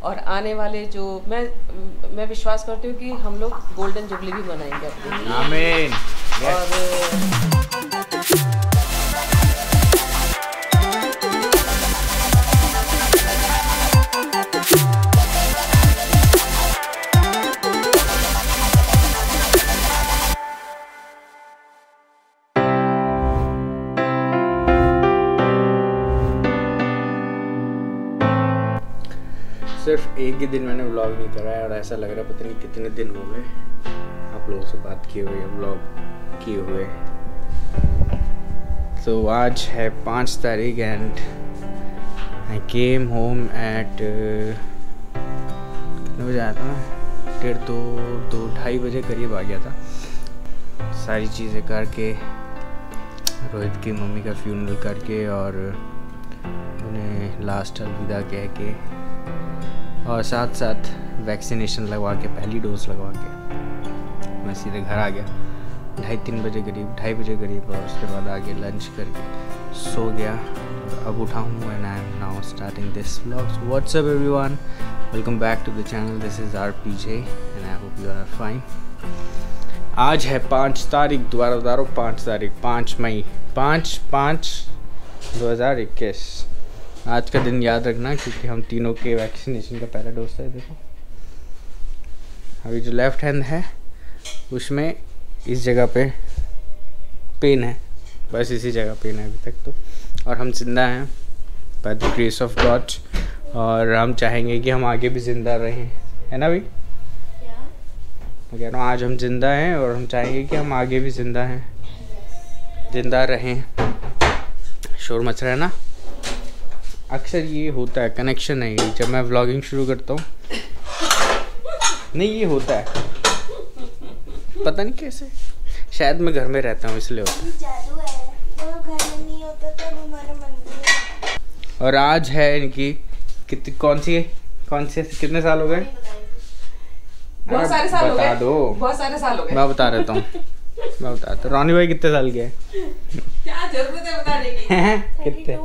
और आने वाले जो मैं विश्वास करती हूँ कि हम लोग गोल्डन जुबली भी मनाएंगे अपनी। आमीन। सिर्फ एक ही दिन मैंने व्लॉग नहीं करा है और ऐसा लग रहा है पता नहीं कितने दिन हो गए आप लोगों से बात किए हुए, व्लॉग किए हुए। तो आज है 5 तारीख and I came home at कितने बजे आया था मैं? 2:30 बजे करीब आ गया था। सारी चीज़ें करके रोहित की मम्मी का फ्यूनरल करके और उन्हें लास्ट अलविदा कह के और साथ साथ वैक्सीनेशन लगवा के, पहली डोज लगवा के मैं सीधे घर आ गया 2:30 बजे करीब और उसके बाद आगे लंच करके सो गया। अब उठा हूँ and I am now starting this vlog. What's up everyone, welcome back to the channel. This is RPJ and I hope you are fine. आज है 5 तारीख, दोबारा बता रहा हूँ 5 तारीख, 5 मई 5/5/2021। आज का दिन याद रखना क्योंकि हम तीनों के वैक्सीनेशन का पहला डोज है। देखो अभी जो लेफ्ट हैंड है उसमें इस जगह पे पेन है, बस इसी जगह पेन है अभी तक तो। और हम जिंदा हैं by the grace of God और हम चाहेंगे कि हम आगे भी ज़िंदा रहें, है ना भाई? मैं कह रहा हूँ आज हम जिंदा हैं और हम चाहेंगे कि हम आगे भी जिंदा रहें। शोर मच रहा है ना? अक्सर ये होता है, कनेक्शन है ये। जब मैं व्लॉगिंग शुरू करता हूँ नहीं ये होता है, पता नहीं कैसे, शायद मैं घर में रहता हूँ इसलिए होता है। जादू है, तो घर में नहीं होता तो हमारा मन भी। और आज है इनकी कौन सी कितने साल हो गए? बहुत सारे साल हो गए। बता दो। बहुत सारे साल हो गए। मैं बता देता हूँ रोनी भाई कितने साल के हैं? क्या जरूरत है बताने की? कितने?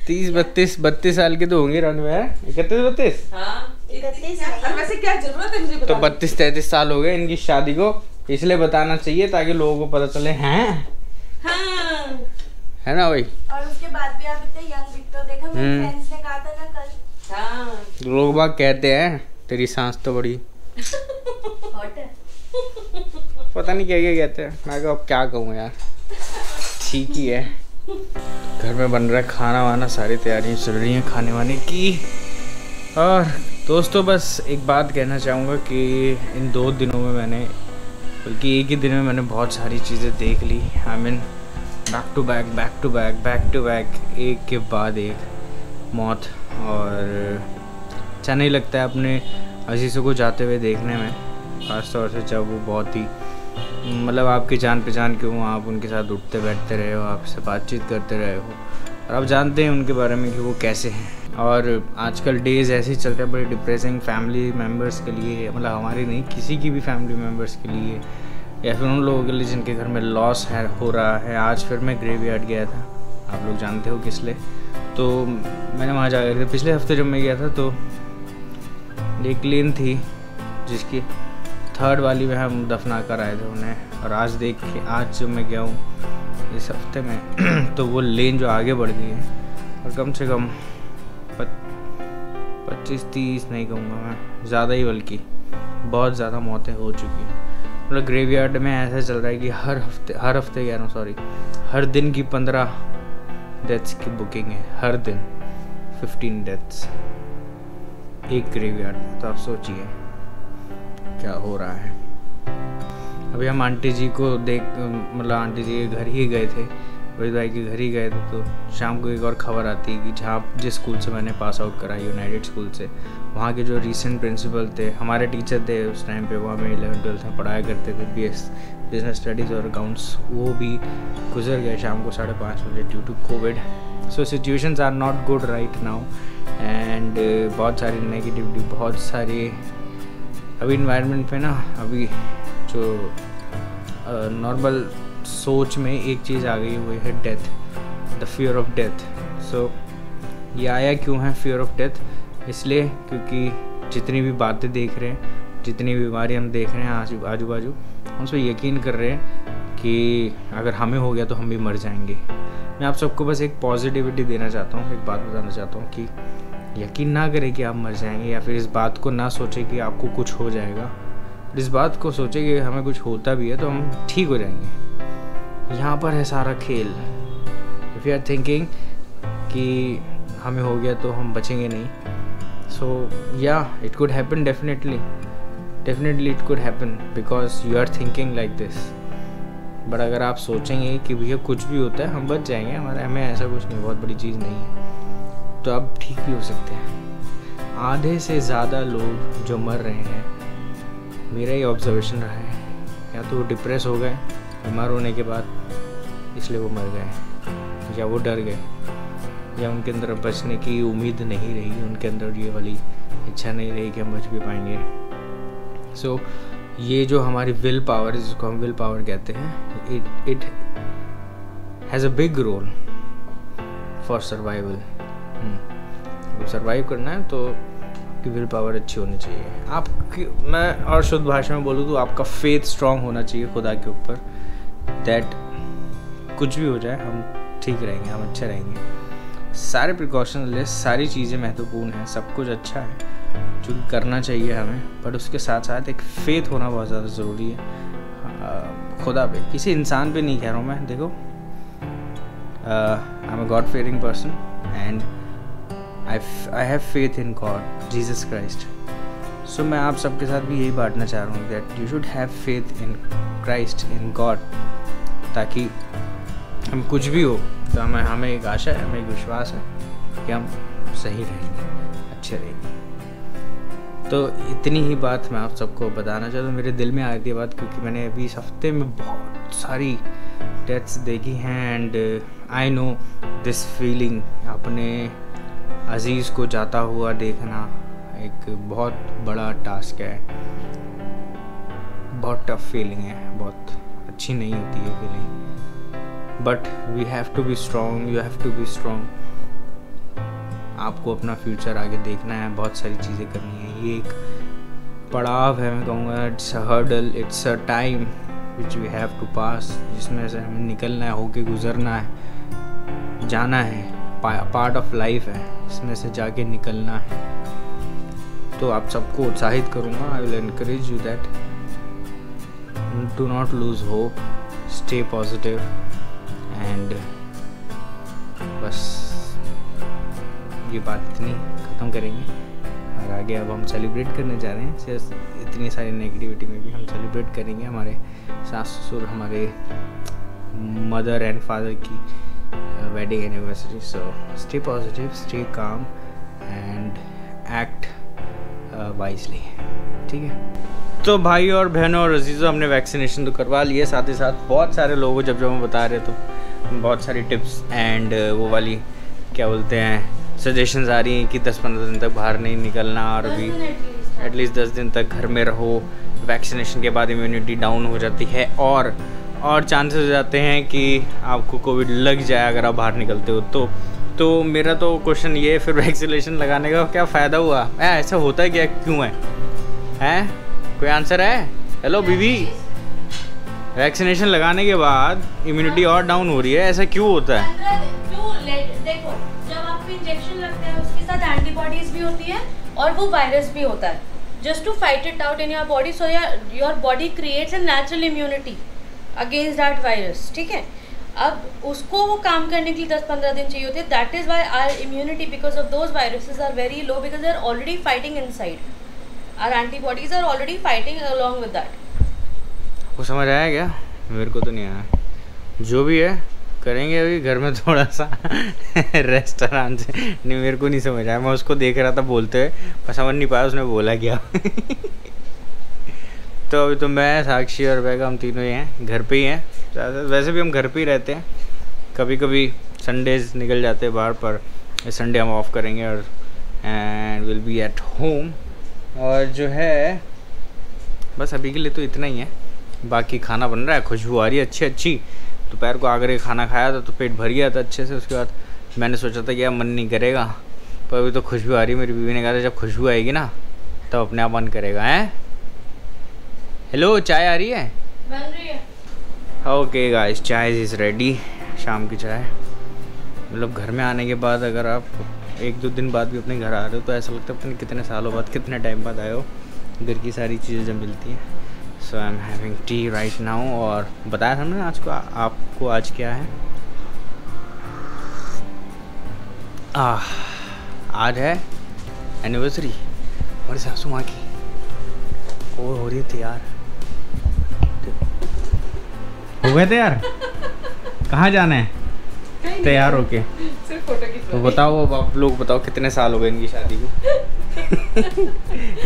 30-32 साल के तो होंगे रोनी भाई। 31-32? हाँ, 31। और वैसे क्या जरूरत है मुझे तो बताने? 32-33 साल हो गए इनकी शादी को, इसलिए बताना चाहिए ताकि लोगों को पता चले। हैं हाँ। है ना भाई? और उसके बाद भी आप इतने यंग दिखते हो। देखा मेरे फ्रेंड्स ने कहा था ना कल। हाँ। लोग बाग कहते हैं तेरी सांस तो बड़ी हॉट है। पता नहीं क्या कहते हैं। मैं अब क्या कहूँ यार, ठीक ही है। घर में बन रहा है खाना वाना, सारी तैयारियां चल रही हैं खाने वाने की। और दोस्तों बस एक बात कहना चाहूँगा कि इन 2 दिनों में मैंने, बल्कि एक ही दिन में मैंने बहुत सारी चीज़ें देख ली। I mean back to back एक के बाद एक मौत। और अच्छा नहीं लगता है अपने अजीज़ों को जाते हुए देखने में, ख़ास तौर से जब वो बहुत ही मतलब आपकी जान पहचान के हो, आप उनके साथ उठते बैठते रहे हो, आपसे बातचीत करते रहे हो और आप जानते हैं उनके बारे में कि वो कैसे हैं। और आजकल डेज़ ऐसे ही चलते हैं बड़े डिप्रेसिंग फैमिली मेम्बर्स के लिए, मतलब हमारी नहीं, किसी की भी फैमिली मेम्बर्स के लिए या फिर उन लोगों के लिए जिनके घर में लॉस हो रहा है। आज फिर मैं ग्रेवयार्ड गया था, आप लोग जानते हो किस लिए। तो मैंने वहाँ जा कर, पिछले हफ्ते जब मैं गया था तो एक लेन थी जिसकी 3rd वाली में हम दफना कर आए थे उन्हें। और आज देख के, आज जब मैं गया हूँ इस हफ्ते में तो वो लेन जो आगे बढ़ गई है और कम से कम 25-30 नहीं कहूँगा मैं, ज़्यादा ही, बल्कि बहुत ज़्यादा मौतें हो चुकी हैं। मतलब ग्रेवयार्ड में ऐसा चल रहा है कि हर हफ्ते कह रहा हूँ, सॉरी, हर दिन की 15 डेथ्स की बुकिंग है। हर दिन 15 डेथ्स एक ग्रेवयार्ड में। तो आप सोचिए क्या हो रहा है। अभी हम आंटी जी को मतलब आंटी जी के घर ही गए थे, रोहित भाई के घर ही गए थे। तो शाम को एक और खबर आती है कि जिस स्कूल से मैंने पास आउट करा, यूनाइटेड स्कूल से, वहाँ के जो रिसेंट प्रिंसिपल थे, हमारे टीचर थे उस टाइम पे, वहाँ में 11th-12th में पढ़ाया करते थे बिजनेस स्टडीज़ और अकाउंट्स, वो भी गुजर गए शाम को 5:30 बजे due to covid. So situations are not good right now and बहुत सारी नेगेटिविटी, बहुत सारी अभी इन्वायरमेंट पे ना, अभी जो नॉर्मल सोच में एक चीज़ आ गई हुई है, death, the fear of death. So ये आया क्यों है फियर ऑफ डेथ? इसलिए क्योंकि जितनी भी बातें देख रहे हैं, जितनी भी बीमारी हम देख रहे हैं आजू बाजू, हम उस पर यकीन कर रहे हैं कि अगर हमें हो गया तो हम भी मर जाएंगे। मैं आप सबको बस एक पॉजिटिविटी देना चाहता हूँ, एक बात बताना चाहता हूँ कि यकीन ना करें कि आप मर जाएंगे, या फिर इस बात को ना सोचें कि आपको कुछ हो जाएगा। इस बात को सोचें कि हमें कुछ होता भी है तो हम ठीक हो जाएंगे। यहाँ पर है सारा खेल। इफ़ यू आर थिंकिंग कि हमें हो गया तो हम बचेंगे नहीं, so yeah it could happen, definitely it could happen because you are thinking like this. But अगर आप सोचेंगे कि भैया कुछ भी होता है हम बच जाएंगे, हमें ऐसा कुछ नहीं, बहुत बड़ी चीज़ नहीं है, तो आप ठीक भी हो सकते हैं। आधे से ज़्यादा लोग जो मर रहे हैं, मेरा ही ऑब्जर्वेशन रहा है, या तो वो डिप्रेस हो गए बीमार होने के बाद इसलिए वो मर गए, या वो डर गए, या उनके अंदर बचने की उम्मीद नहीं रही, उनके अंदर ये वाली इच्छा नहीं रही कि हम बच भी पाएंगे। सो ये जो हमारी विल पावर है, जिसको हम विल पावर कहते हैं, it has a big role for survival. Survive करना है तो आपकी विल पावर अच्छी होनी चाहिए। आपकी, मैं और शुद्ध भाषा में बोलूँ तो आपका फेथ स्ट्रांग होना चाहिए खुदा के ऊपर, दैट कुछ भी हो जाए हम ठीक रहेंगे, हम अच्छे रहेंगे। सारे प्रिकॉशन ले, सारी चीज़ें महत्वपूर्ण हैं, सब कुछ अच्छा है जो करना चाहिए हमें, बट उसके साथ साथ एक फेथ होना बहुत ज़्यादा ज़रूरी है खुदा पे, किसी इंसान पे नहीं कह रहा हूँ मैं। देखो, I am a god fearing person and I have faith in God Jesus Christ. So मैं आप सबके साथ भी यही बांटना चाह रहा हूँ that you should have faith in Christ, in God, ताकि हम कुछ भी हो तो हमें एक आशा है, हमें एक विश्वास है कि हम सही रहेंगे, अच्छे रहेंगे। तो इतनी ही बात मैं आप सबको बताना चाहता हूँ। मेरे दिल में आ रही बात, क्योंकि मैंने अभी इस हफ्ते में बहुत सारी डेथ्स देखी हैं and I know this feeling. अपने अजीज़ को जाता हुआ देखना एक बहुत बड़ा टास्क है, बहुत टफ फीलिंग है, बहुत अच्छी नहीं होती है feeling, but we have to be strong, you have to be strong. आपको अपना फ्यूचर आगे देखना है, बहुत सारी चीज़ें करनी है। ये एक पड़ाव है, मैं कहूँगा it's a hurdle, it's a time which we have to pass, जिसमें से हमें निकलना है, होके गुजरना है, जाना है, पार्ट ऑफ लाइफ है, इसमें से जाके निकलना है। तो आप सबको उत्साहित करूँगा, I will encourage you that do not lose hope, stay positive and बस ये बात इतनी ख़त्म करेंगे। और आगे अब हम सेलिब्रेट करने जा रहे हैं, सिर्फ इतनी सारी नेगेटिविटी में भी हम सेलिब्रेट करेंगे हमारे सास ससुर, हमारे मदर एंड फादर की wedding anniversary. So stay positive, stay calm and act wisely, ठीक है। तो भाई और बहनों और अजीज़ों, हमने वैक्सीनेशन तो करवा लिया, साथ ही साथ बहुत सारे लोगों जब हम बता रहे तो बहुत सारी टिप्स एंड वो वाली क्या बोलते हैं सजेशंस आ रही हैं कि 10-15 दिन तक बाहर नहीं निकलना, और भी एटलीस्ट 10 दिन तक घर में रहो। वैक्सीनेशन के बाद इम्यूनिटी डाउन हो जाती है और चांसेस हो जाते हैं कि आपको कोविड लग जाए अगर आप बाहर निकलते हो। तो मेरा तो क्वेश्चन ये है, फिर वैक्सीनेशन लगाने का क्या फ़ायदा हुआ? ऐसा होता है क्या, क्यों है? कोई आंसर है? हेलो बीवी, वैक्सीनेशन लगाने के बाद इम्यूनिटी और डाउन हो रही है, ऐसा क्यों होता है? देखो, जब आपको इंजेक्शन लगता है उसके साथ एंटीबॉडीज भी होती है और वो वायरस भी होता है, just to fight it out in your body, so your body creates a natural immunity against that virus, ठीक है। अब उसको वो काम करने के लिए 10-15 दिन चाहिए होते हैं। That is why our immunity because of those viruses are very low, because they are already fighting inside, our antibodies are already fighting along with that. वो समझ आया क्या? मेरे को तो नहीं आया। जो भी है करेंगे, अभी घर में थोड़ा सा रेस्ट आराम से। नहीं, मेरे को नहीं समझ आया, मैं उसको देख रहा था बोलते हुए, पर समझ नहीं पाया उसने बोला क्या। तो अभी तो मैं, साक्षी और बैगा हम तीनों ही हैं, घर पे ही हैं। वैसे भी हम घर पे ही रहते हैं, कभी कभी संडेज निकल जाते हैं बाहर, पर इस संडे हम ऑफ करेंगे और and will be at home. और जो है बस अभी के लिए तो इतना ही है। बाकी खाना बन रहा है, खुशबू आ रही है अच्छी। दोपहर को आकर खाना खाया था तो पेट भर गया था अच्छे से। उसके बाद मैंने सोचा था कि यार मन नहीं करेगा, पर अभी तो खुशबू आ रही है। मेरी बीवी ने कहा था जब खुशबू आएगी ना तब तो अपने आप बंद करेगा। हैं हेलो, चाय आ रही है? बन रही है। ओके गाइस, चाय इज़ रेडी। शाम की चाय। मतलब घर में आने के बाद अगर आप 1-2 दिन बाद भी अपने घर आ रहे हो तो ऐसा लगता है पता नहीं कितने सालों बाद, कितने टाइम बाद आए हो। घर की सारी चीज़ें जब मिलती हैं। So I am having tea right now. और बताया था ना आज को आपको आज क्या है। आज है एनिवर्सरी हमारी सासू माँ की। वो हो रही है तैयार। हो गए तैयार? कहाँ जाना है तैयार होके? सिर्फ फोटो की तो बताओ, अब आप लोग बताओ कितने साल हो गए इनकी शादी को?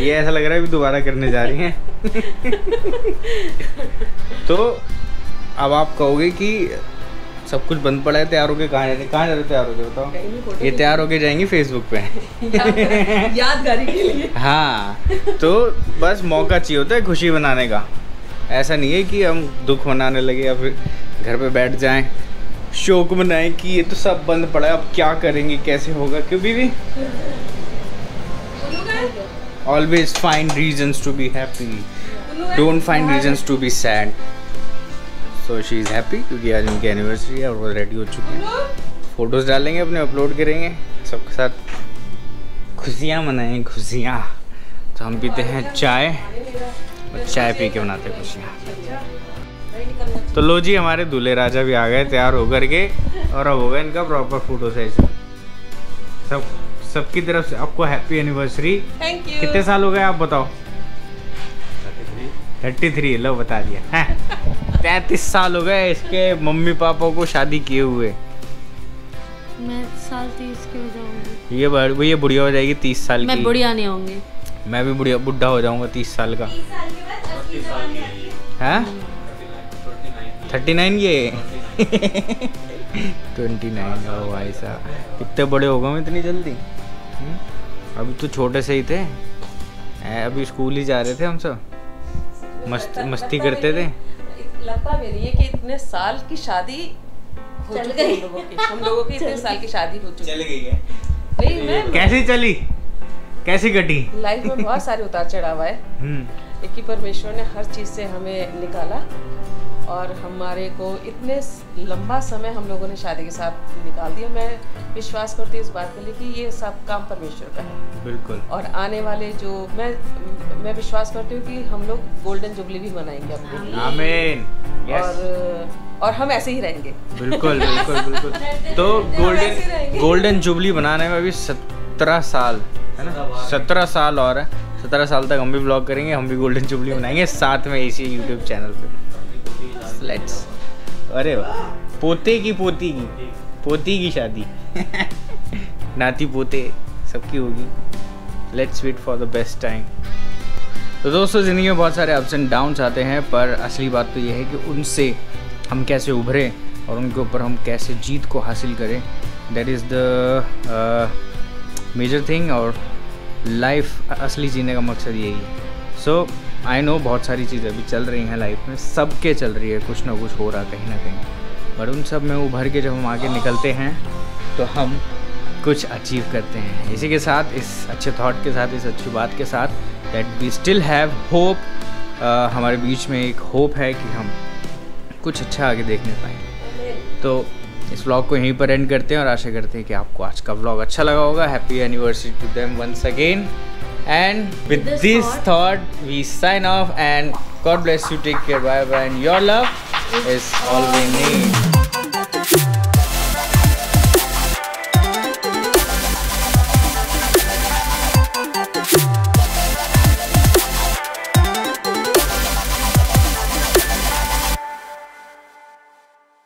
ये ऐसा लग रहा है अभी दोबारा करने जा रही हैं। तो अब आप कहोगे कि सब कुछ बंद पड़ा है, तैयार होके कहाँ जा रहे तैयार होके? बताओ। ये तैयार होके जाएंगी फेसबुक पे यादगारी के लिए। हाँ, तो बस मौका चाहिए होता है खुशी मनाने का। ऐसा नहीं है कि हम दुख मनाने लगे या फिर घर पे बैठ जाएं शोक मनाएं कि ये तो सब बंद पड़ा है, अब क्या करेंगे, कैसे होगा। क्यों बीवी? Always find reasons to be happy, don't find reasons to be sad. So she is happy क्योंकि आज उनकी एनिवर्सरी है और वो रेडी हो चुकी है। फोटोज़ डालेंगे अपने, अपलोड करेंगे, सबके साथ खुशियाँ मनाएं, खुशियाँ। तो हम पीते हैं चाय और चाय पी के बनाते हैं खुशियाँ। तो लो जी, हमारे दूल्हे राजा भी आ गए तैयार होकर के। और अब होगा इनका प्रॉपर फोटो सेशन। सबकी तरफ से आपको हैप्पी एनिवर्सरी। Thank you. कितने साल हो गए आप बताओ? 33। लो बता दिया। 33 साल हो गए इसके मम्मी पापा को शादी किए हुए। मैं साल 30 की हो जाऊंगी। ये बुढ़िया हो जाएगी 30 साल की। मैं बुढ़िया नहीं होंगी। मैं भी बुढ़ा हो जाऊंगा 30 साल का। 30 साल के बाद 80 साल की आती है। हैं? 39 ये 29। ओ भाई साहब, कितने बड़े हो गए हम इतनी जल्दी। अभी तो छोटे से ही थे, अभी स्कूल ही जा रहे थे हम सब। मस्ती करते थे। लगता भी नहीं है कि इतने साल की शादी हो चुकी है हम लोगों की इतने साल की शादी हो चुकी चल गई है। नहीं, मैं कैसी चली, कैसी कटी? लाइफ में बहुत सारे उतार चढ़ाव है। एक ही परमेश्वर ने हर चीज़ से हमें निकाला और हमारे को इतने लंबा समय हम लोगों ने शादी के साथ निकाल दिया। मैं विश्वास करती हूँ इस बात के लिए कि ये सब काम परमेश्वर का है। बिल्कुल। और आने वाले जो मैं विश्वास करती हूँ कि हम लोग गोल्डन जुबली भी मनाएंगे अपनी। आमीन। और हम ऐसे ही रहेंगे। बिल्कुल बिल्कुल बिल्कुल। तो गोल्डन जुबली बनाने में अभी 17 साल है ना, 17 साल और है। 17 साल तक हम भी ब्लॉग करेंगे, हम भी गोल्डन जुबली बनाएंगे साथ में इसी यूट्यूब चैनल पे। लेट्स। अरे वाह, पोते की शादी नाती पोते सबकी होगी। Let's wait for the best time. तो दोस्तों, ज़िंदगी में बहुत सारे अप्स एंड डाउन्स आते हैं, पर असली बात तो ये है कि उनसे हम कैसे उभरें और उनके ऊपर हम कैसे जीत को हासिल करें। That is the major thing. और लाइफ असली जीने का मकसद यही है। सो आई नो बहुत सारी चीज़ें अभी चल रही हैं लाइफ में, सबके चल रही है, कुछ ना कुछ हो रहा कहीं ना कहीं। पर उन सब में उभर के जब हम आगे निकलते हैं तो हम कुछ अचीव करते हैं। इसी के साथ, इस अच्छे थॉट के साथ, इस अच्छी बात के साथ, that we still have hope. हमारे बीच में एक होप है कि हम कुछ अच्छा आगे देखने पाएंगे। तो इस व्लॉग को यहीं पर एंड करते हैं और आशा करते हैं कि आपको आज का व्लॉग अच्छा लगा होगा। Happy anniversary to them once again. And with this thought, we sign off and God bless you. Take care. Bye bye. And your love is all we need.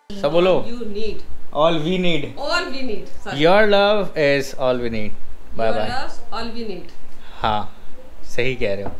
सब बोलो। You need. All we need. All we need. Sorry. Your love is all we need. Bye Your bye. love's all we need. हाँ, सही कह रहे हो।